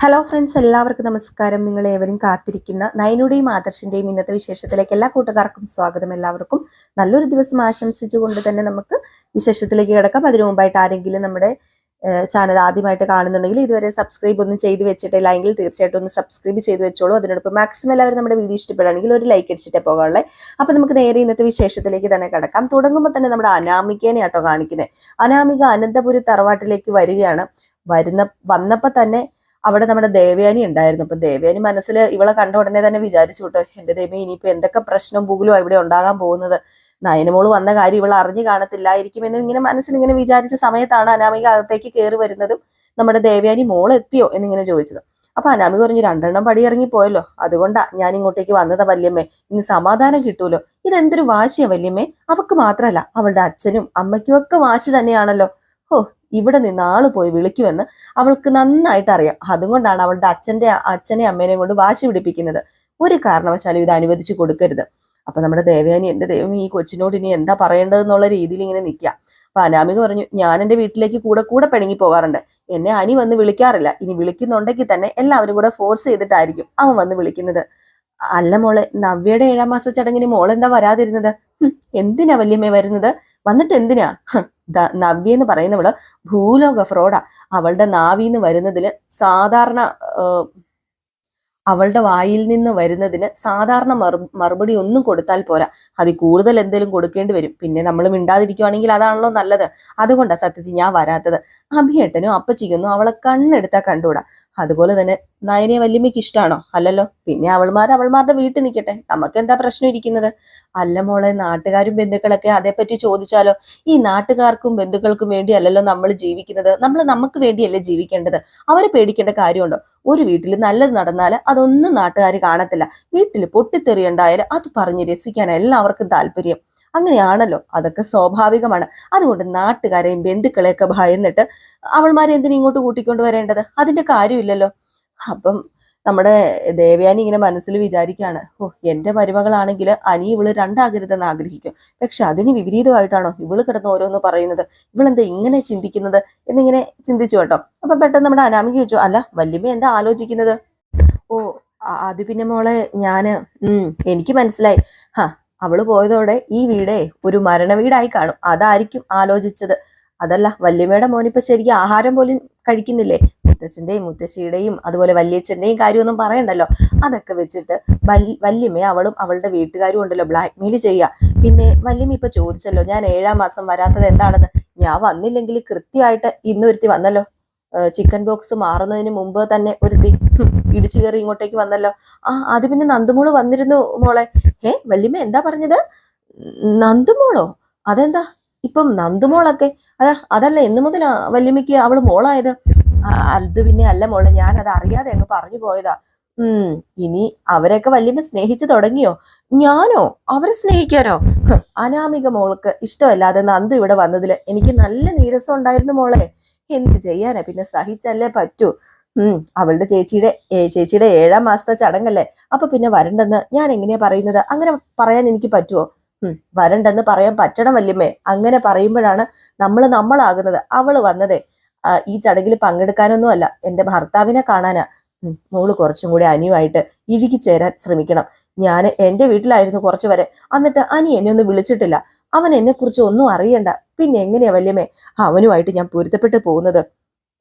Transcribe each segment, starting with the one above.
Hello friends, എല്ലാവർക്കും നമസ്കാരം. നിങ്ങൾ ഏവരും കാത്തിരിക്കുന്ന നയനുടെയും ആദർശിന്റെയും ഇന്നത്തെ വിശേഷത്തിലേക്ക് എല്ലാ കൂട്ടുകാർക്കും സ്വാഗതം. എല്ലാവർക്കും നല്ലൊരു ദിവസം ആശംസിച്ചുകൊണ്ട് തന്നെ നമുക്ക് വിശേഷത്തിലേക്ക് കിടക്കാം. അതിനു മുമ്പായിട്ട് ആരെങ്കിലും നമ്മുടെ ചാനൽ ആദ്യമായിട്ട് കാണുന്നുണ്ടെങ്കിൽ ഇതുവരെ സബ്സ്ക്രൈബ് ഒന്നും ചെയ്ത് വെച്ചിട്ടില്ല എങ്കിൽ തീർച്ചയായിട്ടും ഒന്ന് സബ്സ്ക്രൈബ് ചെയ്ത് വെച്ചോളൂ. അതിനോടൊപ്പം മാക്സിമം എല്ലാവരും നമ്മുടെ വീഡിയോ ഇഷ്ടപ്പെടുകയാണെങ്കിൽ ഒരു ലൈക്ക് അടിച്ചിട്ടേ പോകാനുള്ളത്. അപ്പൊ നമുക്ക് നേരെ ഇന്നത്തെ വിശേഷത്തിലേക്ക് തന്നെ കിടക്കാം. തുടങ്ങുമ്പോൾ തന്നെ നമ്മുടെ അനാമികേനെ ആട്ടോ കാണിക്കുന്നത്. അനാമിക അനന്തപുരി തറവാട്ടിലേക്ക് വരികയാണ്. വന്നപ്പോ തന്നെ അവിടെ നമ്മുടെ ദേവയാനി ഉണ്ടായിരുന്നു. അപ്പൊ ദേവയാനി മനസ്സിൽ ഇവളെ കണ്ട ഉടനെ തന്നെ വിചാരിച്ചു വിട്ടു, എന്റെ ദൈവം ഇനിയിപ്പോ എന്തൊക്കെ പ്രശ്നം പോലും ഇവിടെ ഉണ്ടാകാൻ പോകുന്നത്, നയനമോള് വന്ന കാര്യം ഇവൾ അറിഞ്ഞു കാണത്തില്ലായിരിക്കും എന്ന് ഇങ്ങനെ മനസ്സിൽ ഇങ്ങനെ വിചാരിച്ച സമയത്താണ് അനാമിക അകത്തേക്ക് കയറി വരുന്നതും നമ്മുടെ ദേവയാനി മോൾ എത്തിയോ എന്നിങ്ങനെ ചോദിച്ചത്. അപ്പൊ അനാമിക പറഞ്ഞു, രണ്ടെണ്ണം പടി ഇറങ്ങി പോയല്ലോ, അതുകൊണ്ടാ ഞാൻ ഇങ്ങോട്ടേക്ക് വന്നതാ വല്യമ്മേ, ഇനി സമാധാനം കിട്ടൂലോ. ഇതെന്തൊരു വാശിയാ വല്യമ്മേ, അവക്ക് മാത്രല്ല അവളുടെ അച്ഛനും അമ്മയ്ക്കും ഒക്കെ വാശി തന്നെയാണല്ലോ. ഓ, ഇവിടെ നിന്ന് ആള് പോയി വിളിക്കുമെന്ന് അവൾക്ക് നന്നായിട്ട് അറിയാം. അതുകൊണ്ടാണ് അവളുടെ അച്ഛനെ അമ്മേനെയും കൊണ്ട് വാശി പിടിപ്പിക്കുന്നത്. ഒരു കാരണവശാലും ഇത് അനുവദിച്ചു കൊടുക്കരുത്. അപ്പൊ നമ്മുടെ ദേവയാനി, എന്റെ ദൈവം, ഈ കൊച്ചിനോട് ഇനി എന്താ പറയേണ്ടതെന്നുള്ള രീതിയിൽ ഇങ്ങനെ നിൽക്കുക. അപ്പൊ അനാമിക പറഞ്ഞു, ഞാൻ എന്റെ വീട്ടിലേക്ക് കൂടെ കൂടെ പിണങ്ങി പോകാറുണ്ട്, എന്നെ അനി വന്ന് വിളിക്കാറില്ല. ഇനി വിളിക്കുന്നുണ്ടെങ്കിൽ തന്നെ എല്ലാവരും കൂടെ ഫോഴ്സ് ചെയ്തിട്ടായിരിക്കും അവൻ വന്ന് വിളിക്കുന്നത്. അല്ല മോളെ, നവ്യയുടെ 7ാം മാസ ചടങ്ങിന് മോളെന്താ വരാതിരുന്നത്? എന്തിനാ വല്യമ്മേ വരുന്നത്? വന്നിട്ട് എന്തിനാ? നവ്യ എന്ന് പറയുന്നവള് ഭൂലോക ഫ്രോഡാ. അവളുടെ നാവിന്ന് വരുന്നതില് സാധാരണ അവളുടെ വായിൽ നിന്ന് വരുന്നതിന് സാധാരണ മറുപടി ഒന്നും കൊടുത്താൽ പോരാ, അതിൽ കൂടുതൽ എന്തെങ്കിലും കൊടുക്കേണ്ടി വരും. പിന്നെ നമ്മൾ മിണ്ടാതിരിക്കുവാണെങ്കിൽ അതാണല്ലോ നല്ലത്. അതുകൊണ്ടാണ് സത്യത്തിൽ ഞാൻ വരാത്തത്. അഭിയേട്ടനും അപ്പച്ചിക്കൊന്നും അവളെ കണ്ണെടുത്താൽ കണ്ടുകൂടാ. അതുപോലെ തന്നെ നയനെ വല്യമ്മയ്ക്ക് ഇഷ്ടമാണോ? അല്ലല്ലോ. പിന്നെ അവൾമാരുടെ വീട്ടിൽ നിൽക്കട്ടെ, നമുക്ക് എന്താ പ്രശ്നം ഇരിക്കുന്നത്? അല്ല മോളെ, നാട്ടുകാരും ബന്ധുക്കളൊക്കെ അതേപ്പറ്റി ചോദിച്ചാലോ? ഈ നാട്ടുകാർക്കും ബന്ധുക്കൾക്കും വേണ്ടി അല്ലല്ലോ നമ്മൾ ജീവിക്കുന്നത്, നമ്മൾ നമുക്ക് വേണ്ടിയല്ലേ ജീവിക്കേണ്ടത്. അവരെ പേടിക്കേണ്ട കാര്യമുണ്ടോ? ഒരു വീട്ടിൽ നല്ലത് നടന്നാൽ അതൊന്നും നാട്ടുകാർ കാണത്തില്ല. വീട്ടിൽ പൊട്ടിത്തെറിയുണ്ടായാൽ അത് പറഞ്ഞ് രസിക്കാൻ എല്ലാവർക്കും താല്പര്യം. അങ്ങനെയാണല്ലോ, അതൊക്കെ സ്വാഭാവികമാണ്. അതുകൊണ്ട് നാട്ടുകാരെയും ബന്ധുക്കളെയൊക്കെ ഭയന്നിട്ട് അവൾമാരെ എന്തിനും ഇങ്ങോട്ട് കൂട്ടിക്കൊണ്ട് വരേണ്ടത്? അതിന്റെ കാര്യമില്ലല്ലോ. അപ്പം നമ്മുടെ ദേവയാനി ഇങ്ങനെ മനസ്സിൽ വിചാരിക്കുകയാണ്, ഓ, എന്റെ മരുമകളാണെങ്കിൽ അനി ഇവള് രണ്ടാകരുതെന്ന് ആഗ്രഹിക്കും. പക്ഷെ അതിന് വിപരീതമായിട്ടാണോ ഇവള് കിടന്ന് ഓരോന്ന് പറയുന്നത്? ഇവളെന്താ ഇങ്ങനെ ചിന്തിക്കുന്നത് എന്നിങ്ങനെ ചിന്തിച്ചു കേട്ടോ. അപ്പൊ പെട്ടെന്ന് നമ്മുടെ അനാമിക ചോദിച്ചു, അല്ല വല്യമ്മ എന്താ ആലോചിക്കുന്നത്? ഓ, അത് പിന്നെ മോളെ, എനിക്ക് മനസ്സിലായി. അവള് പോയതോടെ ഈ വീടേ ഒരു മരണ വീടായി കാണും, അതായിരിക്കും ആലോചിച്ചത്. അതല്ല, വല്യമ്മയുടെ മോനിപ്പോ ശരിക്കും ആഹാരം പോലും കഴിക്കുന്നില്ലേ? മുത്തച്ഛന്റെയും മുത്തശ്ശിയുടെയും അതുപോലെ വല്യച്ഛന്റെയും കാര്യമൊന്നും പറയണ്ടല്ലോ. അതൊക്കെ വെച്ചിട്ട് വല്യമ്മയെ അവളും അവളുടെ വീട്ടുകാരും ഉണ്ടല്ലോ ബ്ലാക്ക്മെയിൽ ചെയ്യുക. പിന്നെ വല്യമ്മ ഇപ്പൊ ചോദിച്ചല്ലോ, ഞാൻ 7ാം മാസം വരാത്തത് എന്താണെന്ന്. ഞാൻ വന്നില്ലെങ്കിൽ കൃത്യമായിട്ട് ഇന്നൊരുത്തി വന്നല്ലോ, ചിക്കൻ ബോക്സ് മാറുന്നതിന് മുമ്പ് തന്നെ ഒരുത്തി ഇടിച്ചു കയറി ഇങ്ങോട്ടേക്ക് വന്നല്ലോ. അത് പിന്നെ നന്ദുമോള് വന്നിരുന്നു മോളെ. വല്യമ്മ എന്താ പറഞ്ഞത്? നന്ദുമോളോ? അതെന്താ ഇപ്പം നന്ദുമോളൊക്കെ? അതല്ല, എന്ന് മുതലാ വല്യമ്മയ്ക്ക് അവള് മോളായത്? അത് പിന്നെ അല്ല മോളെ, ഞാൻ അത് അറിയാതെ അങ്ങ് പറഞ്ഞു പോയതാ. ഇനി അവരെയൊക്കെ വല്യമ്മ സ്നേഹിച്ചു തുടങ്ങിയോ? ഞാനോ? അവരെ സ്നേഹിക്കാനോ? അനാമിക മോൾക്ക് ഇഷ്ടമല്ലാതെ നന്ദു ഇവിടെ വന്നതില് എനിക്ക് നല്ല നീരസം ഉണ്ടായിരുന്നു മോളെ. എന്ത് ചെയ്യാനാ, പിന്നെ സഹിച്ചല്ലേ പറ്റൂ. അവളുടെ ചേച്ചിയുടെ 7ാം മാസത്തെ ചടങ്ങല്ലേ, അപ്പൊ പിന്നെ വരണ്ടെന്ന് ഞാൻ എങ്ങനെയാ പറയുന്നത്? അങ്ങനെ പറയാൻ എനിക്ക് പറ്റുമോ? വരണ്ടെന്ന് പറയാൻ പറ്റണം വല്യമ്മേ. അങ്ങനെ പറയുമ്പോഴാണ് നമ്മളാകുന്നത്. അവള് വന്നതേ ഈ ചടങ്ങിൽ പങ്കെടുക്കാനൊന്നും അല്ല, എന്റെ ഭർത്താവിനെ കാണാനാ. മോള് കുറച്ചും കൂടി അനിയുമായിട്ട് ഇഴുകിച്ചേരാൻ ശ്രമിക്കണം. ഞാൻ എന്റെ വീട്ടിലായിരുന്നു കുറച്ചു വരെ, എന്നിട്ട് അനി എന്നെ ഒന്നും വിളിച്ചിട്ടില്ല. അവൻ എന്നെ കുറിച്ച് ഒന്നും അറിയണ്ട. പിന്നെ എങ്ങനെയാ വല്യമ്മേ അവനുമായിട്ട് ഞാൻ പൊരുത്തപ്പെട്ട് പോകുന്നത്?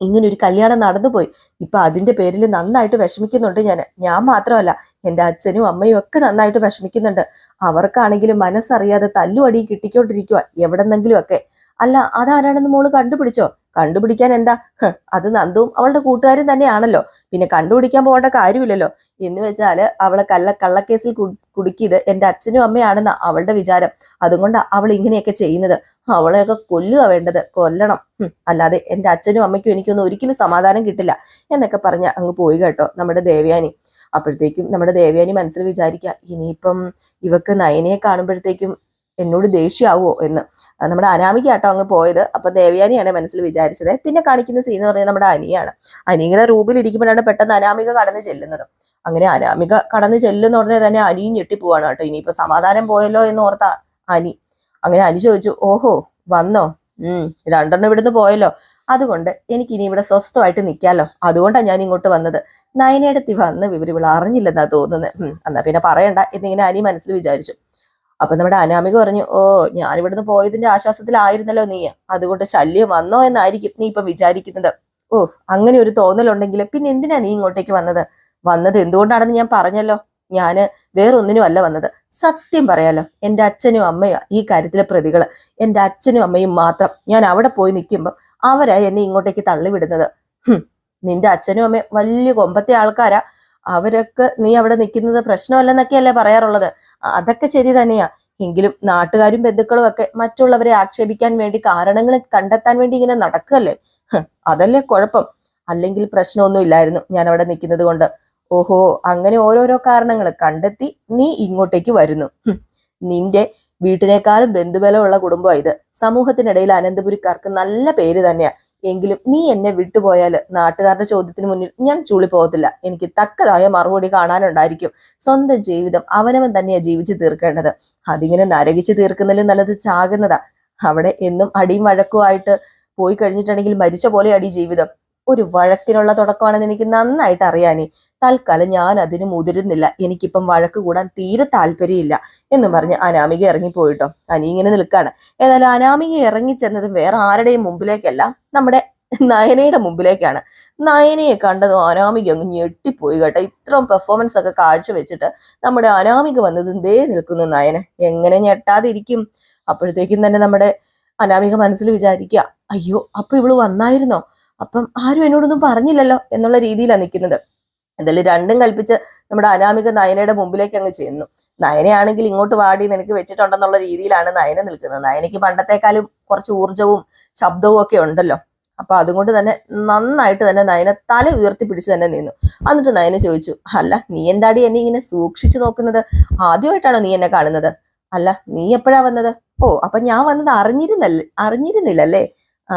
ഇങ്ങനെ ഒരു കല്യാണം നടന്നുപോയി. ഇപ്പൊ അതിന്റെ പേരിൽ നന്നായിട്ട് വിഷമിക്കുന്നുണ്ട് ഞാൻ മാത്രമല്ല, എന്റെ അച്ഛനും അമ്മയും ഒക്കെ നന്നായിട്ട് വിഷമിക്കുന്നുണ്ട്. അവർക്കാണെങ്കിലും മനസ്സറിയാതെ തല്ലും അടിയും കിട്ടിക്കൊണ്ടിരിക്കുക എവിടെന്നെങ്കിലും ഒക്കെ. അല്ല, അതാരാണെന്ന് മോള് കണ്ടുപിടിച്ചോ? കണ്ടുപിടിക്കാൻ എന്താ, അത് നന്ദുവും അവളുടെ കൂട്ടുകാരും തന്നെയാണല്ലോ. പിന്നെ കണ്ടുപിടിക്കാൻ പോകേണ്ട കാര്യമില്ലല്ലോ. എന്ന് വെച്ചാല് അവളെ കള്ളക്കേസിൽ കുടുക്കിയത് എന്റെ അച്ഛനും അമ്മയാണെന്ന അവളുടെ വിചാരം. അതുകൊണ്ടാ അവൾ ഇങ്ങനെയൊക്കെ ചെയ്യുന്നത്. അവളെയൊക്കെ കൊല്ലുക വേണ്ടത്, കൊല്ലണം. അല്ലാതെ എന്റെ അച്ഛനും അമ്മയ്ക്കും എനിക്കൊന്നും ഒരിക്കലും സമാധാനം കിട്ടില്ല എന്നൊക്കെ പറഞ്ഞ അങ്ങ് പോയി കേട്ടോ നമ്മുടെ ദേവയാനി. അപ്പോഴത്തേക്കും നമ്മുടെ ദേവയാനി മനസ്സിൽ വിചാരിക്കുക, ഇനിയിപ്പം ഇവക്ക് നയനയെ കാണുമ്പോഴത്തേക്കും എന്നോട് ദേഷ്യമാവോ എന്ന്. നമ്മുടെ അനാമിക ആട്ടോ അങ്ങ് പോയത്. അപ്പൊ ദേവയാനിയാണ് മനസ്സിൽ വിചാരിച്ചത്. പിന്നെ കാണിക്കുന്ന സീൻ എന്ന് പറഞ്ഞാൽ നമ്മുടെ അനിയാണ്. അനിയുടെ റൂമിൽ ഇരിക്കുമ്പോഴാണ് പെട്ടെന്ന് അനാമിക കടന്നു ചെല്ലുന്നത്. അങ്ങനെ അനാമിക കടന്നു ചെല്ലുന്ന ഉടനെ തന്നെ അനിയും ഞെട്ടിപ്പോവാണ് കേട്ടോ. ഇനിയിപ്പോ സമാധാനം പോയല്ലോ എന്ന് ഓർത്ത അനി. അങ്ങനെ അനി ചോദിച്ചു, ഓഹോ വന്നോ? രണ്ടെണ്ണം ഇവിടുന്ന് പോയല്ലോ. അതുകൊണ്ട് എനിക്ക് ഇനി ഇവിടെ സ്വസ്ഥമായിട്ട് നിൽക്കാമല്ലോ, അതുകൊണ്ടാണ് ഞാൻ ഇങ്ങോട്ട് വന്നത്. നയനേടത്തി വന്ന് വിവരം ഇവൾ അറിഞ്ഞില്ലെന്നാ തോന്നുന്നത്. എന്നാ പിന്നെ പറയണ്ട എന്നിങ്ങനെ അനി മനസ്സിൽ വിചാരിച്ചു. അപ്പൊ നമ്മുടെ അനാമിക പറഞ്ഞു, ഓ ഞാൻ ഇവിടുന്ന് പോയതിന്റെ ആശ്വാസത്തിലായിരുന്നല്ലോ നീ, അതുകൊണ്ട് ശല്യം വന്നോ എന്നായിരിക്കും നീ ഇപ്പൊ വിചാരിക്കുന്നത്. ഓ അങ്ങനെ ഒരു തോന്നലുണ്ടെങ്കിൽ പിന്നെ എന്തിനാ നീ ഇങ്ങോട്ടേക്ക് വന്നത് എന്തുകൊണ്ടാണെന്ന് ഞാൻ പറഞ്ഞല്ലോ. ഞാന് വേറൊന്നിനും അല്ല വന്നത്. സത്യം പറയാലോ, എന്റെ അച്ഛനും അമ്മയും ഈ കാര്യത്തിലെ പ്രതികള്. എന്റെ അച്ഛനും അമ്മയും മാത്രം. ഞാൻ അവിടെ പോയി നിൽക്കുമ്പോൾ അവരാ എന്നെ ഇങ്ങോട്ടേക്ക് തള്ളിവിടുന്നത്. നിന്റെ അച്ഛനും അമ്മയും വലിയ കൊമ്പത്തെ ആൾക്കാരാ. അവരൊക്കെ നീ അവിടെ നിൽക്കുന്നത് പ്രശ്നമല്ലെന്നൊക്കെയല്ലേ പറയാറുള്ളത്. അതൊക്കെ ശരി തന്നെയാ. എങ്കിലും നാട്ടുകാരും ബന്ധുക്കളും ഒക്കെ മറ്റുള്ളവരെ ആക്ഷേപിക്കാൻ വേണ്ടി കാരണങ്ങൾ കണ്ടെത്താൻ വേണ്ടി ഇങ്ങനെ നടക്കല്ലേ. അതല്ലേ കുഴപ്പം. അല്ലെങ്കിൽ പ്രശ്നമൊന്നും ഇല്ലായിരുന്നു ഞാൻ അവിടെ നിൽക്കുന്നത് കൊണ്ട്. ഓഹോ, അങ്ങനെ ഓരോരോ കാരണങ്ങൾ കണ്ടെത്തി നീ ഇങ്ങോട്ടേക്ക് വരുന്നു. നിന്റെ വീട്ടിനേക്കാളും ബന്ധുബലമുള്ള കുടുംബമാണ് ഇത്. സമൂഹത്തിനിടയിൽ അനന്തപുരിക്കാർക്ക് നല്ല പേര് തന്നെയാ. എങ്കിലും നീ എന്നെ വിട്ടുപോയാല് നാട്ടുകാരുടെ ചോദ്യത്തിന് മുന്നിൽ ഞാൻ ചൂളി പോകത്തില്ല. എനിക്ക് തക്കതായ മറുപടി കാണാനുണ്ടായിരിക്കും. സ്വന്തം ജീവിതം അവനവൻ തന്നെയാ ജീവിച്ചു തീർക്കേണ്ടത്. അതിങ്ങനെ നരകിച്ച് തീർക്കുന്നതിലും നല്ലത് ചാകുന്നതാ. അവിടെ എന്നും അടിയും വഴക്കുമായിട്ട് പോയി കഴിഞ്ഞിട്ടുണ്ടെങ്കിൽ മരിച്ച പോലെ അടി ജീവിതം. ഒരു വഴക്കിനുള്ള തുടക്കമാണെന്ന് എനിക്ക് നന്നായിട്ട് അറിയാനേ. തൽക്കാലം ഞാൻ അതിന് മുതിരുന്നില്ല. എനിക്കിപ്പം വഴക്ക് കൂടാൻ തീരെ താല്പര്യമില്ല എന്ന് പറഞ്ഞ് അനാമിക ഇറങ്ങിപ്പോയിട്ടോ. അനി ഇങ്ങനെ നിൽക്കാണ്. ഏതായാലും അനാമിക ഇറങ്ങിച്ചെന്നതും വേറെ ആരുടെയും മുമ്പിലേക്കല്ല, നമ്മുടെ നയനയുടെ മുമ്പിലേക്കാണ്. നയനയെ കണ്ടതും അനാമിക അങ്ങ് ഞെട്ടിപ്പോയി കേട്ടോ. ഇത്രയും പെർഫോമൻസ് ഒക്കെ കാഴ്ചവെച്ചിട്ട് നമ്മുടെ അനാമിക വന്നത് ദേ നിൽക്കുന്നു നയന. എങ്ങനെ ഞെട്ടാതിരിക്കും? അപ്പോഴത്തേക്കും തന്നെ നമ്മുടെ അനാമിക മനസ്സിൽ വിചാരിക്കുക, അയ്യോ അപ്പൊ ഇവള് വന്നായിരുന്നോ? അപ്പം ആരും എന്നോടൊന്നും പറഞ്ഞില്ലല്ലോ എന്നുള്ള രീതിയിലാണ് നിൽക്കുന്നത്. എന്തായാലും രണ്ടും കൽപ്പിച്ച് നമ്മുടെ അനാമിക നയനയുടെ മുമ്പിലേക്ക് അങ്ങ് ചെന്നു. നയനയാണെങ്കിൽ ഇങ്ങോട്ട് വാടി നിനക്ക് വെച്ചിട്ടുണ്ടെന്നുള്ള രീതിയിലാണ് നയന നിൽക്കുന്നത്. നയനയ്ക്ക് പണ്ടത്തെക്കാളും കുറച്ച് ഊർജവും ശബ്ദവും ഒക്കെ ഉണ്ടല്ലോ. അപ്പൊ അതുകൊണ്ട് തന്നെ നന്നായിട്ട് തന്നെ നയന തല ഉയർത്തി പിടിച്ച് തന്നെ നിന്നു. എന്നിട്ട് നയന ചോദിച്ചു, അല്ല നീ എന്താടി എന്നെ ഇങ്ങനെ സൂക്ഷിച്ചു നോക്കുന്നത്? ആദ്യമായിട്ടാണോ നീ എന്നെ കാണുന്നത്? അല്ല നീ എപ്പോഴാ വന്നത്? ഓ അപ്പൊ ഞാൻ വന്നത് അറിഞ്ഞിരുന്നില്ലല്ലേ? ആ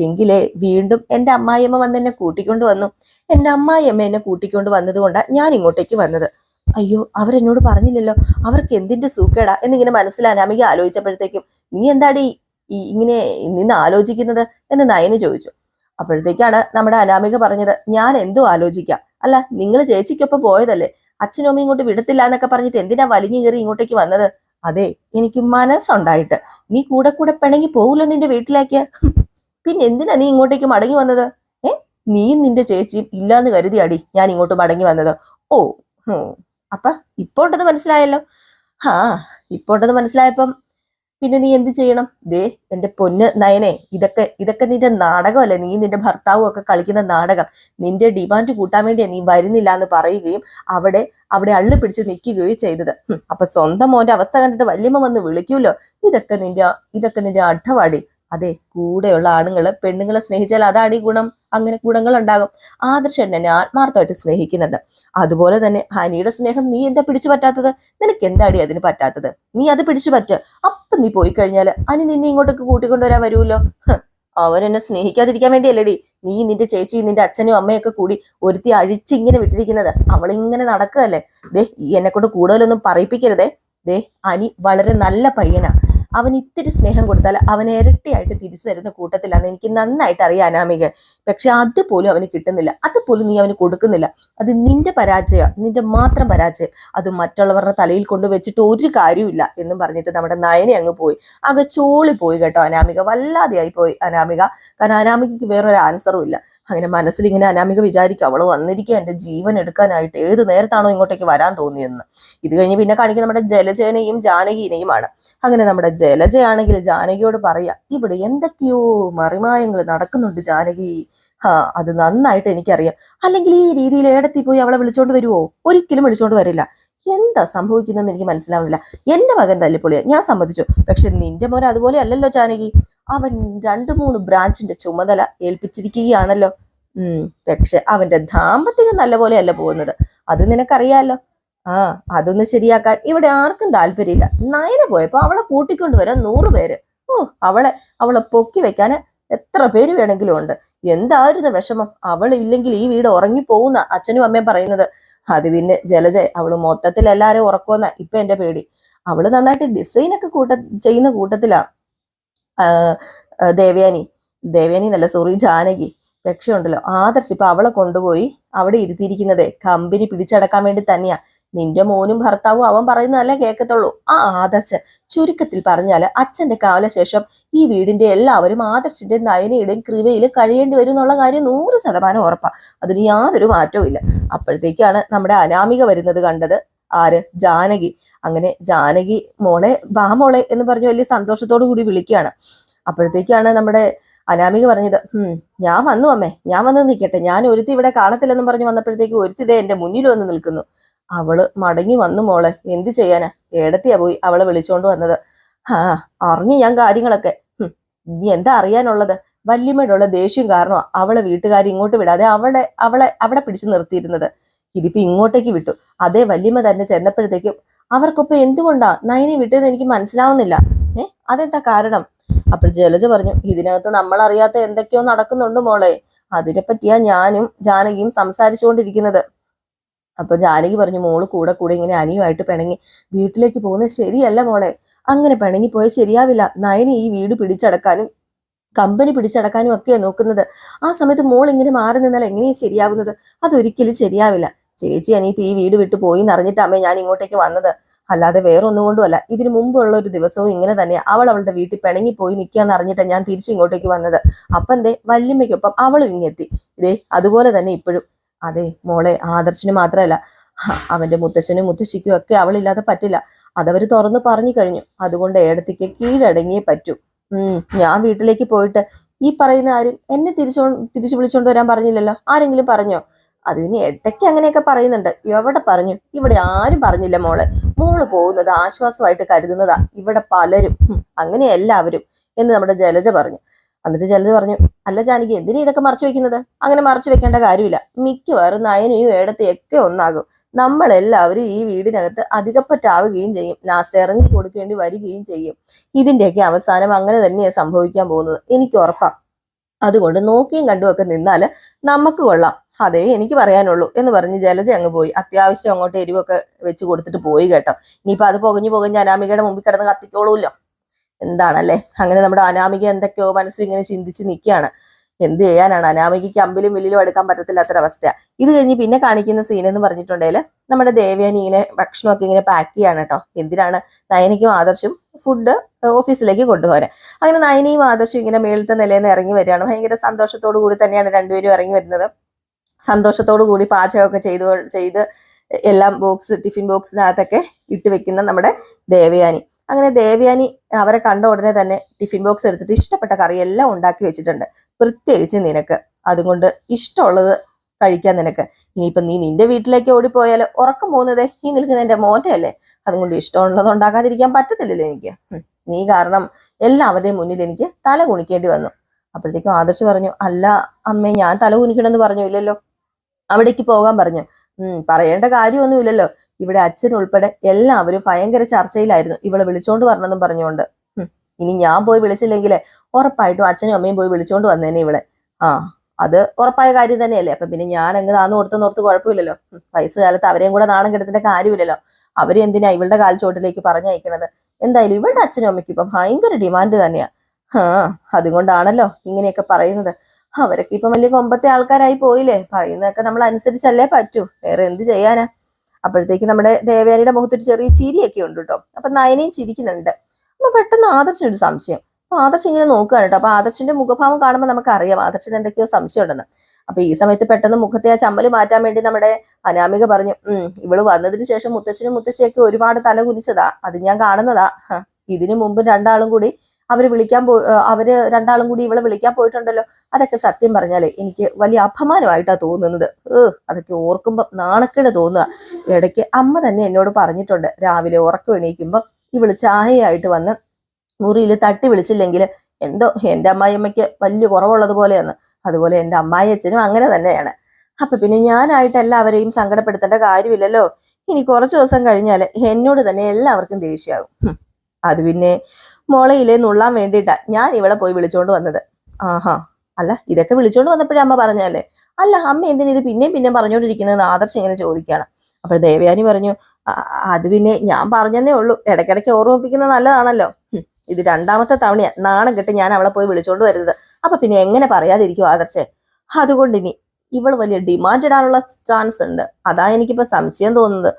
എങ്കിലേ വീണ്ടും എന്റെ അമ്മായിയമ്മ വന്ന് എന്നെ കൂട്ടിക്കൊണ്ട് വന്നു. എന്റെ അമ്മായിയമ്മ എന്നെ കൂട്ടിക്കൊണ്ട് വന്നത് കൊണ്ടാ ഞാൻ ഇങ്ങോട്ടേക്ക് വന്നത്. അയ്യോ അവരെന്നോട് പറഞ്ഞില്ലല്ലോ, അവർക്ക് എന്തിന്റെ സൂക്കേടാ എന്നിങ്ങനെ മനസ്സിൽ അനാമിക ആലോചിച്ചപ്പോഴത്തേക്കും, നീ എന്താടി ഇങ്ങനെ നിന്ന് ആലോചിക്കുന്നത് എന്ന് നയന് ചോദിച്ചു. അപ്പോഴത്തേക്കാണ് നമ്മുടെ അനാമിക പറഞ്ഞത്, ഞാൻ എന്തോ ആലോചിക്കാം. അല്ല നിങ്ങൾ ചേച്ചിക്കൊപ്പം പോയതല്ലേ, അച്ഛനും അമ്മയും ഇങ്ങോട്ട് വിടത്തില്ല എന്നൊക്കെ പറഞ്ഞിട്ട് എന്തിനാ വലിഞ്ഞു കയറി ഇങ്ങോട്ടേക്ക് വന്നത്? അതെ എനിക്ക് മനസ്സുണ്ടായിട്ട്. നീ കൂടെ കൂടെ പിണങ്ങി പോവില്ലോ നിന്റെ വീട്ടിലേക്ക്. പിന്നെ എന്തിനാ നീ ഇങ്ങോട്ടേക്ക് മടങ്ങി വന്നത്? നീയും നിന്റെ ചേച്ചിയും ഇല്ലാന്ന് കരുതിയാടി ഞാൻ ഇങ്ങോട്ട് മടങ്ങി വന്നത്. ഓ അപ്പൊ ഇപ്പോണ്ടത് മനസ്സിലായല്ലോ. ഹാ ഇപ്പോണ്ടത് മനസ്സിലായപ്പം പിന്നെ നീ എന്ത് ചെയ്യണം? ദേ എന്റെ പൊന്ന് നയനെ, ഇതൊക്കെ നിന്റെ നാടകമല്ലേ? നീ നിന്റെ ഭർത്താവും ഒക്കെ കളിക്കുന്ന നാടകം. നിന്റെ ഡിമാൻഡ് കൂട്ടാൻ വേണ്ടിയാ നീ വരുന്നില്ല എന്ന് പറയുകയും അവിടെ അള്ളു പിടിച്ച് നിൽക്കുകയും ചെയ്തത്. അപ്പൊ സ്വന്തം മോന്റെ അവസ്ഥ കണ്ടിട്ട് വല്യമ്മ വന്ന് വിളിക്കൂല്ലോ. ഇതൊക്കെ നിന്റെ അഠവാടി. അതെ കൂടെയുള്ള ആണുങ്ങള് പെണ്ണുങ്ങളെ സ്നേഹിച്ചാൽ അതാടി ഗുണം. അങ്ങനെ ഗുണങ്ങൾ ഉണ്ടാകും. ആദർശൻ എന്നെ ആത്മാർത്ഥമായിട്ട് സ്നേഹിക്കുന്നുണ്ട്. അതുപോലെ തന്നെ ഹനിയുടെ സ്നേഹം നീ എന്താ പിടിച്ചു പറ്റാത്തത്? നിനക്ക് എന്താടി അതിന് പറ്റാത്തത്? നീ അത് പിടിച്ചു പറ്റ. അപ്പൊ നീ പോയി കഴിഞ്ഞാല് അനി നിന്നെ ഇങ്ങോട്ടേക്ക് കൂട്ടിക്കൊണ്ടുവരാൻ വരുമല്ലോ. അവരെന്നെ സ്നേഹിക്കാതിരിക്കാൻ വേണ്ടിയല്ലേടി നീ നിന്റെ ചേച്ചി നിന്റെ അച്ഛനും അമ്മയൊക്കെ കൂടി ഒരുത്തി അഴിച്ചിങ്ങനെ വിട്ടിരിക്കുന്നത്. അവളിങ്ങനെ നടക്കുകയല്ലേ. ദേ ഈ എന്നെ കൊണ്ട് കൂടുതലൊന്നും പറയിപ്പിക്കരുതേ. ദേ അനി വളരെ നല്ല പയ്യനാ. അവൻ ഇത്തിരി സ്നേഹം കൊടുത്താൽ അവൻ ഇരട്ടിയായിട്ട് തിരിച്ചു തരുന്ന കൂട്ടത്തിലാന്ന് എനിക്ക് നന്നായിട്ട് അറിയാം അനാമിക. പക്ഷെ അതുപോലും അവന് കിട്ടുന്നില്ല. അതുപോലും നീ അവന് കൊടുക്കുന്നില്ല. അത് നിന്റെ പരാജയം, നിന്റെ മാത്രം പരാജയം. അത് മറ്റുള്ളവരുടെ തലയിൽ കൊണ്ടുവച്ചിട്ട് ഒരു കാര്യമില്ല എന്നും പറഞ്ഞിട്ട് നമ്മുടെ നയനെ അങ്ങ് പോയി. ആകെ ചോളി പോയി കേട്ടോ അനാമിക. വല്ലാതെയായി പോയി അനാമിക. കാരണം അനാമികക്ക് വേറൊരു ആൻസറും ഇല്ല. അങ്ങനെ മനസ്സിൽ ഇങ്ങനെ അനാമിക വിചാരിക്കുക, അവള് വന്നിരിക്കുക എന്റെ ജീവൻ എടുക്കാനായിട്ട്. ഏത് നേരത്താണോ ഇങ്ങോട്ടേക്ക് വരാൻ തോന്നിയെന്ന്. ഇത് കഴിഞ്ഞ് പിന്നെ കാണിക്കുക നമ്മുടെ ജലജേനെയും ജാനകിനെയുമാണ്. അങ്ങനെ നമ്മുടെ ജലജയാണെങ്കിൽ ജാനകിയോട് പറയാ, ഇവിടെ എന്തൊക്കെയോ മറിമായങ്ങൾ നടക്കുന്നുണ്ട് ജാനകി. അത് നന്നായിട്ട് എനിക്കറിയാം. അല്ലെങ്കിൽ ഈ രീതിയിൽ ഏടത്തി പോയി അവളെ വിളിച്ചോണ്ട് വരുവോ? ഒരിക്കലും വിളിച്ചോണ്ട് വരില്ല. എന്താ സംഭവിക്കുന്നതെന്ന് എനിക്ക് മനസ്സിലാവുന്നില്ല. എന്റെ മകൻ തല്ലിപ്പൊളിയാ, ഞാൻ സമ്മതിച്ചു. പക്ഷെ നിന്റെ മോൻ അതുപോലെ അല്ലല്ലോ ജാനകി. അവൻ 2-3 ബ്രാഞ്ചിന്റെ ചുമതല ഏൽപ്പിച്ചിരിക്കുകയാണല്ലോ. പക്ഷെ അവന്റെ ദാമ്പത്തികം നല്ല പോലെയല്ല പോകുന്നത്. അത് നിനക്കറിയാലോ. അതൊന്ന് ശരിയാക്കാൻ ഇവിടെ ആർക്കും താല്പര്യമില്ല. നയന പോയപ്പോ അവളെ കൂട്ടിക്കൊണ്ടുവരാൻ 100 പേര്. അവളെ പൊക്കി വെക്കാൻ എത്ര പേര് വേണമെങ്കിലും ഉണ്ട്. എന്തായിരുന്നു വിഷമം? അവളില്ലെങ്കിൽ ഈ വീട് ഉറങ്ങിപ്പോകുന്ന അച്ഛനും അമ്മയും പറയുന്നത്. അത് പിന്നെ ജലജ അവള് മൊത്തത്തിൽ എല്ലാരും ഉറക്കുമെന്ന ഇപ്പൊ എന്റെ പേടി. അവള് നന്നായിട്ട് ഡിസൈൻ ഒക്കെ ചെയ്യുന്ന കൂട്ടത്തിലാ ദേവയാനി. ദേവയാനി നല്ല സോറി ജാനകി. പക്ഷേ ഉണ്ടല്ലോ ആദർശ് ഇപ്പൊ അവളെ കൊണ്ടുപോയി അവിടെ ഇരുത്തിയിരിക്കുന്നതേ കമ്പനി പിടിച്ചടക്കാൻ വേണ്ടി തന്നെയാ. നിന്റെ മോനും ഭർത്താവും അവൻ പറയുന്നതല്ലേ കേൾക്കത്തുള്ളൂ. ആ ആദർശ് ചുരുക്കത്തിൽ പറഞ്ഞാല് അച്ഛന്റെ കാലശേഷം ഈ വീടിന്റെ എല്ലാവരും ആദർശിന്റെ നയനയുടെയും കൃപയിൽ കഴിയേണ്ടി വരും എന്നുള്ള കാര്യം 100% ഉറപ്പാ. അതിന് യാതൊരു മാറ്റവും ഇല്ല. അപ്പോഴത്തേക്കാണ് നമ്മുടെ അനാമിക വരുന്നത് കണ്ടത്. ആര്? ജാനകി. അങ്ങനെ ജാനകി മോളെ ബാ മോളെ എന്ന് പറഞ്ഞ് വലിയ സന്തോഷത്തോടു കൂടി വിളിക്കുകയാണ്. അപ്പോഴത്തേക്കാണ് നമ്മുടെ അനാമിക പറഞ്ഞത്, ഞാൻ വന്നു അമ്മേ, ഞാൻ വന്ന് നിൽക്കട്ടെ, ഞാൻ ഒരുത്തി ഇവിടെ കാണത്തില്ലെന്നും പറഞ്ഞു വന്നപ്പോഴത്തേക്ക് ഒരുത്തിടെ എന്റെ മുന്നിൽ വന്ന് നിൽക്കുന്നു. അവള് മടങ്ങി വന്നു മോളെ, എന്ത് ചെയ്യാനാ, ഏടത്തിയാ പോയി അവളെ വിളിച്ചോണ്ട് വന്നത്. അറിഞ്ഞു ഞാൻ കാര്യങ്ങളൊക്കെ. നീ എന്താ അറിയാനുള്ളത്? വല്യമ്മയോടുള്ള ദേഷ്യം കാരണമാ അവളെ വീട്ടുകാർ ഇങ്ങോട്ട് വിടാതെ അവളെ അവിടെ പിടിച്ചു നിർത്തിയിരുന്നത്. ഇതിപ്പോ ഇങ്ങോട്ടേക്ക് വിട്ടു. അതേ വല്യമ്മ തന്നെ ചെന്നപ്പോഴത്തേക്കും അവർക്കൊപ്പം എന്തുകൊണ്ടാ നയനെ വിട്ടതെന്ന് എനിക്ക് മനസ്സിലാവുന്നില്ല. അതെന്താ കാരണം? അപ്പോൾ ജലജ പറഞ്ഞു, ഇതിനകത്ത് നമ്മൾ അറിയാത്ത എന്തൊക്കെയോ നടക്കുന്നുണ്ട് മോളെ, അതിനെപ്പറ്റിയാ ഞാനും ജാനകിയും സംസാരിച്ചുകൊണ്ടിരിക്കുന്നത്. അപ്പൊ ജാനകി പറഞ്ഞു, മോള് കൂടെ കൂടെ ഇങ്ങനെ അനിയുമായിട്ട് പിണങ്ങി വീട്ടിലേക്ക് പോകുന്നത് ശരിയല്ല മോളെ. അങ്ങനെ പിണങ്ങി പോയാൽ ശരിയാവില്ല. നയനി ഈ വീട് പിടിച്ചടക്കാനും കമ്പനി പിടിച്ചടക്കാനും ഒക്കെയാ നോക്കുന്നത്. ആ സമയത്ത് മോൾ ഇങ്ങനെ മാറി നിന്നാൽ എങ്ങനെയാ ശരിയാവുന്നത്? അതൊരിക്കലും ശരിയാവില്ല. ചേച്ചി അനിയത്തി ഈ വീട് വിട്ടു പോയി എന്നറിഞ്ഞിട്ട് അമ്മേ ഞാൻ ഇങ്ങോട്ടേക്ക് വന്നത്, അല്ലാതെ വേറെ ഒന്നുകൊണ്ടുമല്ല. ഇതിനു മുമ്പുള്ള ഒരു ദിവസവും ഇങ്ങനെ തന്നെ അവളുടെ വീട്ടിൽ പിണങ്ങി പോയി നിൽക്കാന്ന് അറിഞ്ഞിട്ട് ഞാൻ തിരിച്ചു ഇങ്ങോട്ടേക്ക് വന്നത്. അപ്പൊ എന്തേ വല്യമ്മയ്ക്കൊപ്പം അവളും ഇങ്ങെത്തി. ഇതേ അതുപോലെ തന്നെ ഇപ്പോഴും. അതെ മോളെ, ആദർശിന് മാത്രമല്ല അവന്റെ മുത്തച്ഛനും മുത്തശ്ശിക്കും ഒക്കെ അവളില്ലാതെ പറ്റില്ല. അതവര് തുറന്നു പറഞ്ഞു കഴിഞ്ഞു. അതുകൊണ്ട് ഏടത്തിക്ക് കീഴടങ്ങിയേ പറ്റൂ. ഞാൻ വീട്ടിലേക്ക് പോയിട്ട് ഈ പറയുന്ന ആരും എന്നെ തിരിച്ചു വിളിച്ചോണ്ട് വരാൻ പറഞ്ഞില്ലല്ലോ. ആരെങ്കിലും പറഞ്ഞോ? അത് പിന്നെ ഇടയ്ക്ക് അങ്ങനെയൊക്കെ പറയുന്നുണ്ട്. എവിടെ പറഞ്ഞു? ഇവിടെ ആരും പറഞ്ഞില്ല മോളെ. മോള് പോകുന്നത് ആശ്വാസമായിട്ട് കരുതുന്നതാ ഇവിടെ പലരും. അങ്ങനെ എല്ലാവരും എന്ന് നമ്മുടെ ജലജ പറഞ്ഞു. എന്നിട്ട് ജലജ പറഞ്ഞു, അല്ല ജാനകി, എന്തിനാ ഇതൊക്കെ മറച്ചു വെക്കുന്നത്? അങ്ങനെ മറച്ചു വെക്കേണ്ട കാര്യമില്ല. മിക്കവാറും നയനയും ഏടത്തെയൊക്കെ ഒന്നാകും. നമ്മളെല്ലാവരും ഈ വീടിനകത്ത് അധികപ്പറ്റാവുകയും ചെയ്യും. ലാസ്റ്റ് ഇറങ്ങി കൊടുക്കേണ്ടി വരികയും ചെയ്യും. ഇതിന്റെയൊക്കെ അവസാനം അങ്ങനെ തന്നെയാണ് സംഭവിക്കാൻ പോകുന്നത്, എനിക്ക് ഉറപ്പാ. അതുകൊണ്ട് നോക്കിയും കണ്ടുമൊക്കെ നിന്നാല് നമുക്ക് കൊള്ളാം. അതേ എനിക്ക് പറയാനുള്ളൂ എന്ന് പറഞ്ഞ് ജലജ അങ്ങ് പോയി. അത്യാവശ്യം അങ്ങോട്ട് എരിവൊക്കെ വെച്ച് കൊടുത്തിട്ട് പോയി കേട്ടോ. ഇനിയിപ്പൊ അത് പുകഞ്ഞ് അനാമികയുടെ മുമ്പിൽ കിടന്ന് കത്തിക്കോളൂല്ലോ. എന്താണല്ലേ, അങ്ങനെ നമ്മുടെ അനാമിക എന്തൊക്കെയോ മനസ്സിൽ ഇങ്ങനെ ചിന്തിച്ച് നിൽക്കുകയാണ്. എന്ത് ചെയ്യാനാണ്, അനാമികയ്ക്ക് അമ്പിലും വില്ലിലും എടുക്കാൻ പറ്റത്തില്ലാത്തൊരവസ്ഥ. ഇത് കഴിഞ്ഞ് പിന്നെ കാണിക്കുന്ന സീൻ എന്ന് പറഞ്ഞിട്ടുണ്ടെങ്കിൽ നമ്മുടെ ദേവയാനി ഇങ്ങനെ ഭക്ഷണമൊക്കെ ഇങ്ങനെ പാക്ക് ചെയ്യാണ് കേട്ടോ. എന്തിനാണ്? നയനയ്ക്കും ആദർശും ഫുഡ് ഓഫീസിലേക്ക് കൊണ്ടുപോകാൻ. അങ്ങനെ നയനയും ആദർശും ഇങ്ങനെ മേളത്തെ നിലയിൽ നിന്ന് ഇറങ്ങി വരികയാണ്. ഭയങ്കര സന്തോഷത്തോടു കൂടി തന്നെയാണ് രണ്ടുപേരും ഇറങ്ങി വരുന്നത്. സന്തോഷത്തോടു കൂടി പാചകമൊക്കെ ചെയ്ത് എല്ലാം ടിഫിൻ ബോക്സിനകത്തൊക്കെ ഇട്ട് വെക്കുന്ന നമ്മുടെ ദേവയാനി. അങ്ങനെ ദേവയാനി അവരെ കണ്ട ഉടനെ തന്നെ ടിഫിൻ ബോക്സ് എടുത്തിട്ട് ഇഷ്ടപ്പെട്ട കറി എല്ലാം ഉണ്ടാക്കി വെച്ചിട്ടുണ്ട്. പ്രത്യേകിച്ച് നിനക്ക്, അതുകൊണ്ട് ഇഷ്ടമുള്ളത് കഴിക്കാൻ നിനക്ക്. ഇനിയിപ്പം നീ നിന്റെ വീട്ടിലേക്ക് ഓടിപ്പോയാൽ ഉറക്കം പോകുന്നതേ ഈ നിൽക്കുന്ന എന്റെ മോന്റെ അല്ലേ. അതുകൊണ്ട് ഇഷ്ടമുള്ളത് ഉണ്ടാക്കാതിരിക്കാൻ പറ്റത്തില്ലല്ലോ എനിക്ക്. നീ കാരണം എല്ലാവരുടെയും മുന്നിൽ എനിക്ക് തല കുണിക്കേണ്ടി വന്നു. അപ്പോഴത്തേക്കും ആദർശ് പറഞ്ഞു, അല്ല അമ്മേ, ഞാൻ തല കുനിക്കണമെന്ന് പറഞ്ഞു ഇല്ലല്ലോ. അവിടേക്ക് പോകാൻ പറഞ്ഞു. പറയേണ്ട കാര്യമൊന്നുമില്ലല്ലോ. ഇവിടെ അച്ഛൻ ഉൾപ്പെടെ എല്ലാവരും ഭയങ്കര ചർച്ചയിലായിരുന്നു ഇവളെ വിളിച്ചോണ്ട് വരണമെന്നും പറഞ്ഞുകൊണ്ട്. ഇനി ഞാൻ പോയി വിളിച്ചില്ലെങ്കിലേ ഉറപ്പായിട്ടും അച്ഛനും അമ്മയും പോയി വിളിച്ചോണ്ട് വന്നേനെ ഇവളെ. അത് ഉറപ്പായ കാര്യം തന്നെയല്ലേ. അപ്പൊ പിന്നെ ഞാൻ അങ്ങ് താന്ന് ഓർത്ത് കുഴപ്പമില്ലല്ലോ. വയസ്സുകാലത്ത് അവരെയും കൂടെ നാണം കെടുത്തേണ്ട കാര്യമില്ലല്ലോ. അവര് എന്തിനാ ഇവളുടെ കാൽച്ചോട്ടിലേക്ക് പറഞ്ഞയക്കണത്? എന്തായാലും ഇവളുടെ അച്ഛനും അമ്മയ്ക്കും ഇപ്പം ഭയങ്കര ഡിമാൻഡ് തന്നെയാ. അതുകൊണ്ടാണല്ലോ ഇങ്ങനെയൊക്കെ പറയുന്നത്. അവരൊക്കെ ഇപ്പം വലിയ കൊമ്പത്തെ ആൾക്കാരായി പോയില്ലേ. പറയുന്നതൊക്കെ നമ്മൾ അനുസരിച്ചല്ലേ പറ്റൂ. വേറെ എന്ത് ചെയ്യാനാ? അപ്പോഴത്തേക്ക് നമ്മുടെ ദേവയാനിയുടെ മുഖത്തൊരു ചെറിയ ചിരിയൊക്കെ ഉണ്ട് കേട്ടോ. അപ്പൊ നയനയും ചിരിക്കുന്നുണ്ട്. അപ്പൊ പെട്ടെന്ന് ആദർശിനൊരു സംശയം. അപ്പൊ ആദർശ് ഇങ്ങനെ നോക്കുകയാണ് കേട്ടോ. അപ്പൊ ആദർശിന്റെ മുഖഭാവം കാണുമ്പോൾ നമുക്കറിയാം ആദർശിന് എന്തൊക്കെയോ സംശയം ഉണ്ടെന്ന്. അപ്പൊ ഈ സമയത്ത് പെട്ടെന്ന് മുഖത്തെ ആ ചമ്മല് മാറ്റാൻ വേണ്ടി നമ്മുടെ അനാമിക പറഞ്ഞു, ഇവള് വന്നതിന് ശേഷം മുത്തച്ഛനും മുത്തശ്ശിയൊക്കെ ഒരുപാട് തല കുനിച്ചതാ, അത് ഞാൻ കാണുന്നതാ. ഇതിനു മുമ്പ് അവര് രണ്ടാളും കൂടി ഇവളെ വിളിക്കാൻ പോയിട്ടുണ്ടല്ലോ. അതൊക്കെ സത്യം പറഞ്ഞാലേ എനിക്ക് വലിയ അപമാനമായിട്ടാ തോന്നുന്നത്. അതൊക്കെ ഓർക്കുമ്പോ നാണക്കേട് തോന്നുക. ഇടയ്ക്ക് അമ്മ തന്നെ എന്നോട് പറഞ്ഞിട്ടുണ്ട്, രാവിലെ ഉറക്കം എണീക്കുമ്പോ ഇവള് ചായയായിട്ട് വന്ന് മുറിയിൽ തട്ടി വിളിച്ചില്ലെങ്കിൽ എന്തോ എന്റെ അമ്മായിയമ്മയ്ക്ക് വലിയ കുറവുള്ളത് പോലെയാണ്. അതുപോലെ എന്റെ അമ്മായി അച്ഛനും അങ്ങനെ തന്നെയാണ്. അപ്പൊ പിന്നെ ഞാനായിട്ട് എല്ലാവരെയും സങ്കടപ്പെടുത്തേണ്ട കാര്യമില്ലല്ലോ. ഇനി കുറച്ചു ദിവസം കഴിഞ്ഞാല് എന്നോട് തന്നെ എല്ലാവർക്കും ദേഷ്യമാകും. അത് പിന്നെ മുളയിലെ നുള്ളാൻ വേണ്ടിയിട്ടാ ഞാൻ ഇവളെ പോയി വിളിച്ചോണ്ട് വന്നത്. അല്ല, ഇതൊക്കെ വിളിച്ചോണ്ട് വന്നപ്പോഴേ അമ്മ പറഞ്ഞല്ലേ? അല്ല അമ്മ എന്തിനാ ഇത് പിന്നെയും പറഞ്ഞോണ്ടിരിക്കുന്നത്? ആദർശ് ഇങ്ങനെ ചോദിക്കുകയാണ്. അപ്പോൾ ദേവയാനി പറഞ്ഞു, അത് പിന്നെ ഞാൻ പറഞ്ഞതേ ഉള്ളൂ, ഇടയ്ക്കിടയ്ക്ക് ഓർമ്മിപ്പിക്കുന്നത് നല്ലതാണല്ലോ. ഇത് രണ്ടാമത്തെ തവണയാ നാണം കെട്ട് ഞാൻ അവളെ പോയി വിളിച്ചോണ്ട് വരുന്നത്. അപ്പൊ പിന്നെ എങ്ങനെ പറയാതിരിക്കും ആദർശേ? അതുകൊണ്ട് ഇനി ഇവള് വലിയ ഡിമാൻഡ് ഇടാനുള്ള ചാൻസ് ഉണ്ട്. അതാ എനിക്കിപ്പോ സംശയം തോന്നുന്നത്.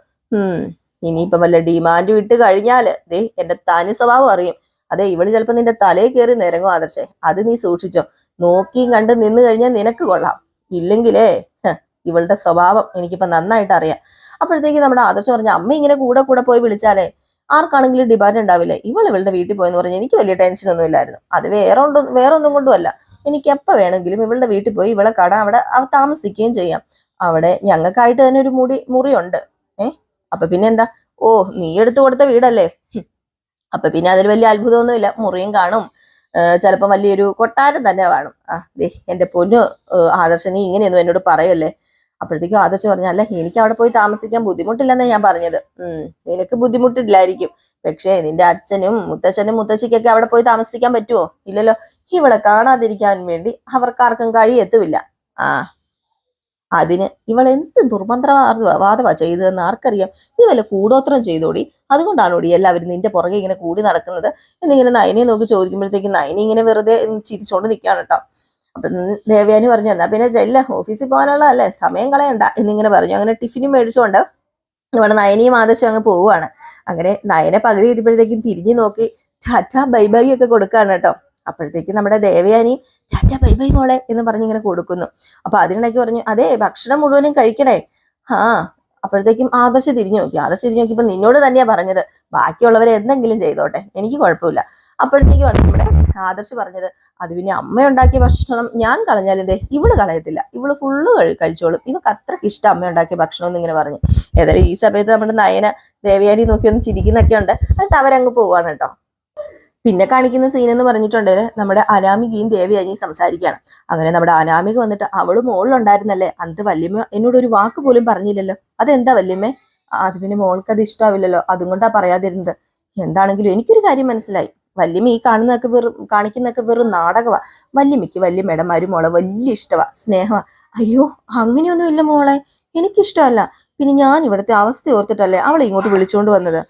ഇനിയിപ്പൊ വല്ല ഡിമാൻഡ് ഇട്ട് കഴിഞ്ഞാല് ദേ എന്റെ തനി സ്വഭാവം അറിയും. അതെ, ഇവള് ചിലപ്പോ നിന്റെ തലയിൽ കയറി നിരങ്ങും ആദർശേ. അത് നീ സൂക്ഷിച്ചോ. നോക്കിയും കണ്ട് നിന്ന് കഴിഞ്ഞാൽ നിനക്ക് കൊള്ളാം. ഇല്ലെങ്കിലേ ഇവളുടെ സ്വഭാവം എനിക്കിപ്പോ നന്നായിട്ട് അറിയാം. അപ്പോഴത്തേക്ക് നമ്മുടെ ആദർശം പറഞ്ഞ, അമ്മ ഇങ്ങനെ കൂടെ കൂടെ പോയി വിളിച്ചാലേ ആർക്കാണെങ്കിലും ഡിമാൻഡ് ഉണ്ടാവില്ലേ? ഇവളുടെ വീട്ടിൽ പോയെന്ന് പറഞ്ഞാൽ എനിക്ക് വലിയ ടെൻഷനൊന്നും ഇല്ലായിരുന്നു. അത് വേറെ ഒന്നും കൊണ്ടുമല്ല. എനിക്ക് എപ്പോ വേണമെങ്കിലും ഇവളുടെ വീട്ടിൽ പോയി ഇവളെ കാണാൻ അവിടെ താമസിക്കുകയും ചെയ്യാം. അവിടെ ഞങ്ങൾക്കായിട്ട് തന്നെ ഒരു മുറിയുണ്ട്. അപ്പൊ പിന്നെ എന്താ? ഓ, നീ എടുത്തു കൊടുത്ത വീടല്ലേ? അപ്പൊ പിന്നെ അതിൽ വലിയ അത്ഭുതമൊന്നുമില്ല. മുറിയും കാണും, ചിലപ്പോ വലിയൊരു കൊട്ടാരം തന്നെ കാണും. ദേ എന്റെ പൊന്നു ആദർശം, നീ ഇങ്ങനെയൊന്നും എന്നോട് പറയല്ലേ. അപ്പോഴത്തേക്കും ആദർശം പറഞ്ഞല്ലേ, എനിക്ക് അവിടെ പോയി താമസിക്കാൻ ബുദ്ധിമുട്ടില്ലെന്നേ ഞാൻ പറഞ്ഞത്. നിനക്ക് ബുദ്ധിമുട്ടില്ലായിരിക്കും, പക്ഷേ നിന്റെ അച്ഛനും മുത്തച്ഛനും മുത്തശ്ശിക്കൊക്കെ അവിടെ പോയി താമസിക്കാൻ പറ്റുമോ? ഇല്ലല്ലോ. ഇവളെ കാണാതിരിക്കാൻ വേണ്ടി അവർക്കാർക്കും കഴിയെത്തുമില്ല. അതിന് ഇവൾ എന്ത് ദുർമന്ത്രവാദമാ ചെയ്തതെന്ന് ആർക്കറിയാം? നീ വല്ല കൂടോത്രം ചെയ്തോടി, അതുകൊണ്ടാണോടി എല്ലാവരും നിന്റെ പുറകെ ഇങ്ങനെ കൂടി നടക്കുന്നത് എന്നിങ്ങനെ നയനെ നോക്കി ചോദിക്കുമ്പോഴത്തേക്കും നയനി ഇങ്ങനെ വെറുതെ ചിരിച്ചോണ്ട് നിൽക്കുകയാണ് കേട്ടോ. അപ്പൊ ദേവയാനി പറഞ്ഞു, എന്നാ പിന്നെ ചെല്ല, ഓഫീസിൽ പോകാനുള്ളതല്ലേ, സമയം കളയണ്ട എന്നിങ്ങനെ പറഞ്ഞു. അങ്ങനെ ടിഫിനും മേടിച്ചുകൊണ്ട് നമ്മുടെ നയനിയും ആദർശം അങ്ങ് പോവുകയാണ്. അങ്ങനെ നയനെ പകുതി എത്തിയപ്പോഴത്തേക്കും തിരിഞ്ഞു നോക്കി ടാറ്റ ബൈ ബൈ ഒക്കെ കൊടുക്കുകയാണ് കേട്ടോ. അപ്പോഴത്തേക്കും നമ്മുടെ ദേവയാനി ടാറ്റ ബൈ ബൈ മോളെ എന്ന് പറഞ്ഞ് ഇങ്ങനെ കൊടുക്കുന്നു. അപ്പൊ അതിനിടയ്ക്ക് പറഞ്ഞു, അതെ ഭക്ഷണം മുഴുവനും കഴിക്കണേ. അപ്പോഴത്തേക്കും ആദർശ് തിരിഞ്ഞു നോക്കിയപ്പോ നിന്നോട് തന്നെയാ പറഞ്ഞത്, ബാക്കിയുള്ളവരെ എന്തെങ്കിലും ചെയ്തോട്ടെ, എനിക്ക് കുഴപ്പമില്ല. അപ്പോഴത്തേക്കും അത് നമ്മുടെ ആദർശ് പറഞ്ഞത്, അത് പിന്നെ അമ്മ ഉണ്ടാക്കിയ ഭക്ഷണം ഞാൻ കളഞ്ഞാലെന്തേ, ഇവള് കളയത്തില്ല, ഇവള് ഫുള്ള് കഴിച്ചോളും, ഇവക്ക് അത്രയ്ക്ക് ഇഷ്ടം അമ്മ ഉണ്ടാക്കിയ ഭക്ഷണം എന്നിങ്ങനെ പറഞ്ഞു. ഏതായാലും ഈ സമയത്ത് നമ്മുടെ നയന ദേവയാനി നോക്കി ഒന്ന് ചിരിക്കുന്നൊക്കെ ഉണ്ട്. എന്നിട്ട് അവരങ്ങ് പോവാണ് കേട്ടോ. പിന്നെ കാണിക്കുന്ന സീൻ എന്ന് പറഞ്ഞിട്ടുണ്ടെങ്കിൽ നമ്മുടെ അനാമികയും ദേവയാനിയും സംസാരിക്കുകയാണ്. അങ്ങനെ നമ്മുടെ അനാമിക വന്നിട്ട്, അവള് മുകളിലുണ്ടായിരുന്നല്ലേ, എന്നിട്ട് വല്യമ്മ എന്നോട് ഒരു വാക്ക് പോലും പറഞ്ഞില്ലല്ലോ, അതെന്താ വല്യമ്മേ? അത് പിന്നെ മോൾക്ക് അത് ഇഷ്ടാവില്ലല്ലോ, അതും കൊണ്ടാ പറയാതിരുന്നത്. എന്താണെങ്കിലും എനിക്കൊരു കാര്യം മനസ്സിലായി, വല്യമ്മ ഈ കാണിക്കുന്നൊക്കെ വെറും നാടകമാ. വല്യമ്മയ്ക്ക് വല്യമ്മയുടെ മരുമോളെ വലിയ ഇഷ്ടമാ, സ്നേഹമാ. അയ്യോ, അങ്ങനെയൊന്നും ഇല്ല മോളെ, എനിക്കിഷ്ടമല്ല. പിന്നെ ഞാൻ ഇവിടുത്തെ അവസ്ഥ ഓർത്തിട്ടല്ലേ അവളെ ഇങ്ങോട്ട് വിളിച്ചുകൊണ്ട് വന്നത്,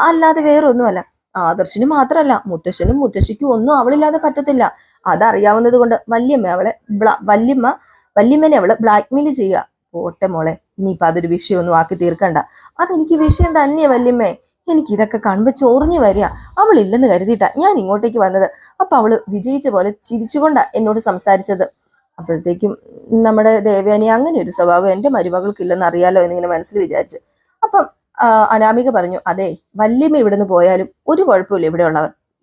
അല്ലാതെ വേറെ ഒന്നുമല്ല. ആദർശിന് മാത്രമല്ല, മുത്തശ്ശനും മുത്തശ്ശിക്കും ഒന്നും അവളില്ലാതെ പറ്റത്തില്ല. അതറിയാവുന്നത് കൊണ്ട് വല്യമ്മനെ അവള് ബ്ലാക്ക്മെയിൽ ചെയ്യുക. പോട്ടെ മോളെ, ഇനിയിപ്പൊ അതൊരു വിഷയമൊന്നും ആക്കി തീർക്കണ്ട. അതെനിക്ക് വിഷയം തന്നെയാ വല്യമ്മേ. എനിക്ക് ഇതൊക്കെ കാണുമ്പോ ചൊറിഞ്ഞു വരിക. അവളില്ലെന്ന് കരുതിയിട്ടാ ഞാൻ ഇങ്ങോട്ടേക്ക് വന്നത്. അപ്പൊ അവള് വിജയിച്ച പോലെ ചിരിച്ചുകൊണ്ടാ എന്നോട് സംസാരിച്ചത്. അപ്പോഴത്തേക്കും നമ്മുടെ ദേവയാനി, അങ്ങനെ ഒരു സ്വഭാവം എന്റെ മരുമകൾക്കില്ലെന്ന് അറിയാലോ എന്നിങ്ങനെ മനസ്സിൽ വിചാരിച്ചു. അപ്പം അനാമിക പറഞ്ഞു, അതെ വല്യമ്മ ഇവിടുന്ന് പോയാലും ഒരു കുഴപ്പമില്ല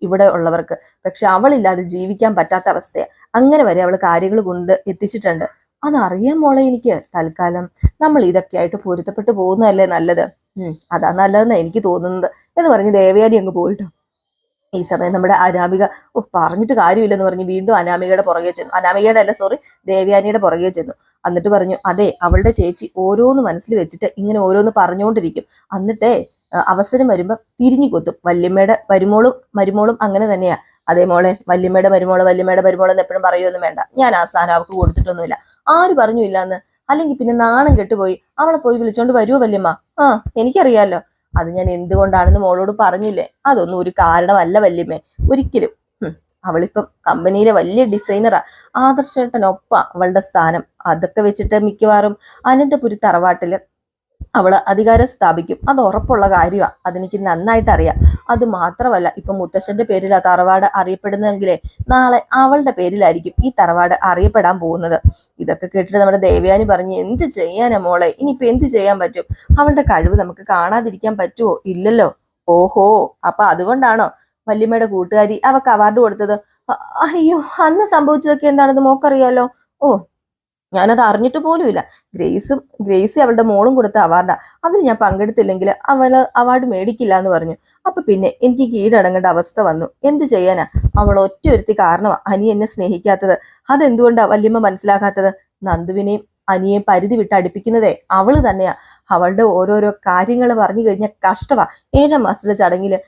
ഇവിടെ ഉള്ളവർക്ക്, പക്ഷെ അവളില്ലാതെ ജീവിക്കാൻ പറ്റാത്ത അവസ്ഥയാ. അങ്ങനെ വരെ അവൾ കാര്യങ്ങൾ കൊണ്ട് എത്തിച്ചിട്ടുണ്ട്. അതറിയാം മോളെ, എനിക്ക് തൽക്കാലം നമ്മൾ ഇതൊക്കെ ആയിട്ട് പൊരുത്തപ്പെട്ടു പോകുന്നതല്ലേ നല്ലത്. അതാ നല്ലതെന്നാ എനിക്ക് തോന്നുന്നത് എന്ന് പറഞ്ഞ് ദേവയാനി അങ്ങ് പോയിട്ടോ. ഈ സമയം നമ്മുടെ അനാമിക, പറഞ്ഞിട്ട് കാര്യമില്ലെന്ന് പറഞ്ഞ് വീണ്ടും ദേവയാനിയുടെ പുറകെ ചെന്നു. എന്നിട്ട് പറഞ്ഞു, അതെ അവളുടെ ചേച്ചി ഓരോന്ന് മനസ്സിൽ വെച്ചിട്ട് ഇങ്ങനെ ഓരോന്ന് പറഞ്ഞുകൊണ്ടിരിക്കും. എന്നിട്ടേ അവസരം വരുമ്പോ തിരിഞ്ഞു കൊത്തും. വല്യമ്മയുടെ മരുമോളും അങ്ങനെ തന്നെയാ. അതേ മോളെ, വല്യമ്മയുടെ മരുമോൾ എന്ന് എപ്പോഴും പറയുമൊന്നും വേണ്ട. ഞാൻ ആ സ്ഥാനം അവൾക്ക് കൊടുത്തിട്ടൊന്നുമില്ല. ആര് പറഞ്ഞു ഇല്ലാന്ന്? അല്ലെങ്കിൽ പിന്നെ നാണം കെട്ടുപോയി അവളെ പോയി വിളിച്ചോണ്ട് വരുമോ വല്യമ്മ? എനിക്കറിയാലോ. അത് ഞാൻ എന്തുകൊണ്ടാണെന്ന് മോളോട് പറഞ്ഞില്ലേ? അതൊന്നും ഒരു കാരണമല്ല വല്യമ്മേ, ഒരിക്കലും. അവളിപ്പം കമ്പനിയിലെ വലിയ ഡിസൈനറാ. ആദർശേട്ടനൊപ്പം അവളുടെ സ്ഥാനം. അതൊക്കെ വെച്ചിട്ട് മിക്കവാറും അനന്തപുരി തറവാട്ടില് അവള് അധികാരം സ്ഥാപിക്കും. അത് ഉറപ്പുള്ള കാര്യമാണ്. അതെനിക്ക് നന്നായിട്ട് അറിയാം. അത് മാത്രമല്ല, ഇപ്പൊ മുത്തശ്ശന്റെ പേരിൽ ആ തറവാട് അറിയപ്പെടുന്നതെങ്കിലേ നാളെ അവളുടെ പേരിലായിരിക്കും ഈ തറവാട് അറിയപ്പെടാൻ പോകുന്നത്. ഇതൊക്കെ കേട്ടിട്ട് നമ്മുടെ ദേവയാനി പറഞ്ഞു, എന്ത് ചെയ്യാനാ മോളെ, ഇനിയിപ്പൊ എന്ത് ചെയ്യാൻ പറ്റും? അവളുടെ കഴിവ് നമുക്ക് കാണാതിരിക്കാൻ പറ്റുമോ? ഇല്ലല്ലോ. ഓഹോ, അപ്പൊ അതുകൊണ്ടാണോ വല്യമ്മയുടെ കൂട്ടുകാരി അവക്ക് അവാർഡ് കൊടുത്തത്? അയ്യോ, അന്ന് സംഭവിച്ചതൊക്കെ എന്താണെന്ന് മോക്കറിയാലോ. ഞാനത് അറിഞ്ഞിട്ട് പോലുമില്ല. ഗ്രേസി അവളുടെ മോളും കൊടുത്ത അവാർഡാ. അതിൽ ഞാൻ പങ്കെടുത്തില്ലെങ്കിൽ അവള് അവാർഡ് മേടിക്കില്ല എന്ന് പറഞ്ഞു. അപ്പൊ പിന്നെ എനിക്ക് കീഴടങ്ങേണ്ട അവസ്ഥ വന്നു. എന്ത് ചെയ്യാനാ? അവൾ ഒറ്റയൊരുത്തി കാരണമാ അനി എന്നെ സ്നേഹിക്കാത്തത്. അതെന്തുകൊണ്ടാ വല്യമ്മ മനസ്സിലാക്കാത്തത്? നന്ദുവിനെയും അനിയെയും പരിധി വിട്ട് അടുപ്പിക്കുന്നതേ അവള് തന്നെയാ. അവളുടെ ഓരോരോ കാര്യങ്ങൾ പറഞ്ഞു കഴിഞ്ഞാൽ കഷ്ടവാ. 7ാം മാസത്തിലെ ചടങ്ങില്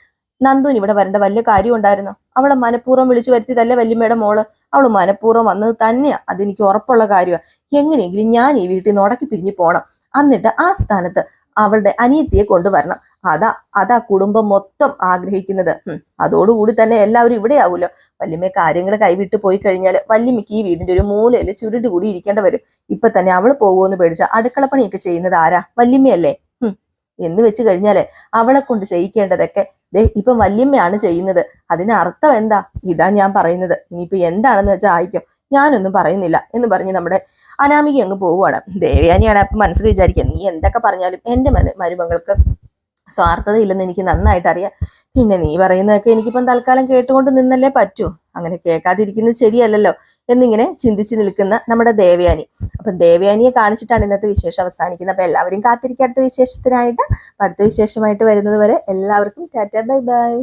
നന്ദുവിന് ഇവിടെ വരേണ്ട വലിയ കാര്യം ഉണ്ടായിരുന്നു. അവളെ മനഃപൂർവ്വം വിളിച്ചു വരുത്തിയതല്ലേ വല്യമ്മയുടെ മോള്. അവള് മനഃപൂർവ്വം വന്നത് തന്നെയാ. അതെനിക്ക് ഉറപ്പുള്ള കാര്യമാണ്. എങ്ങനെയെങ്കിലും ഞാൻ ഈ വീട്ടിൽ നിന്ന് ഉടക്കി പിരിഞ്ഞു പോണം. എന്നിട്ട് ആ സ്ഥാനത്ത് അവളുടെ അനിയത്തിയെ കൊണ്ടുവരണം. അതാ അതാ കുടുംബം മൊത്തം ആഗ്രഹിക്കുന്നത്. അതോടുകൂടി തന്നെ എല്ലാവരും ഇവിടെ ആവുമല്ലോ. വല്യമ്മ കാര്യങ്ങൾ കൈവിട്ട് പോയി കഴിഞ്ഞാൽ വല്യമ്മയ്ക്ക് ഈ വീടിന്റെ ഒരു മൂലയിൽ ചുരുണ്ട് കൂടി ഇരിക്കേണ്ട വരും. ഇപ്പൊ തന്നെ അവള് പോകുമെന്ന് പേടിച്ച അടുക്കളപ്പണിയൊക്കെ ചെയ്യുന്നത് ആരാ? വല്യമ്മയല്ലേ. എന്ന് വെച്ച് കഴിഞ്ഞാല് അവളെ കൊണ്ട് ചെയ്യിക്കേണ്ടതൊക്കെ ഇപ്പം വല്യമ്മയാണ് ചെയ്യുന്നത്. അതിന് അർത്ഥം എന്താ? ഇതാ ഞാൻ പറയുന്നത്. ഇനിയിപ്പോ എന്താണെന്ന് വെച്ചാൽ ആയിക്കും, ഞാനൊന്നും പറയുന്നില്ല എന്ന് പറഞ്ഞ് നമ്മുടെ അനാമിക അങ്ങ് പോവുകയാണ്. ദേവയാനിയാണ് അപ്പൊ മനസ്സിൽ വിചാരിക്കുക, നീ എന്തൊക്കെ പറഞ്ഞാലും എന്റെ മരുമകൾക്ക് സ്വാർത്ഥതയില്ലെന്ന് എനിക്ക് നന്നായിട്ട് അറിയാം. പിന്നെ നീ പറയുന്നതൊക്കെ എനിക്കിപ്പം തൽക്കാലം കേട്ടുകൊണ്ട് നിന്നല്ലേ പറ്റൂ. അങ്ങനെ കേൾക്കാതിരിക്കുന്നത് ശരിയല്ലല്ലോ എന്നിങ്ങനെ ചിന്തിച്ച് നിൽക്കുന്ന നമ്മുടെ ദേവയാനി. അപ്പൊ ദേവയാനിയെ കാണിച്ചിട്ടാണ് ഇന്നത്തെ വിശേഷം അവസാനിക്കുന്നത്. അപ്പൊ എല്ലാവരും കാത്തിരിക്കുക അടുത്ത വിശേഷത്തിനായിട്ട്. അടുത്ത വിശേഷമായിട്ട് വരുന്നത് വരെ എല്ലാവർക്കും ടാറ്റ ബൈ ബൈ.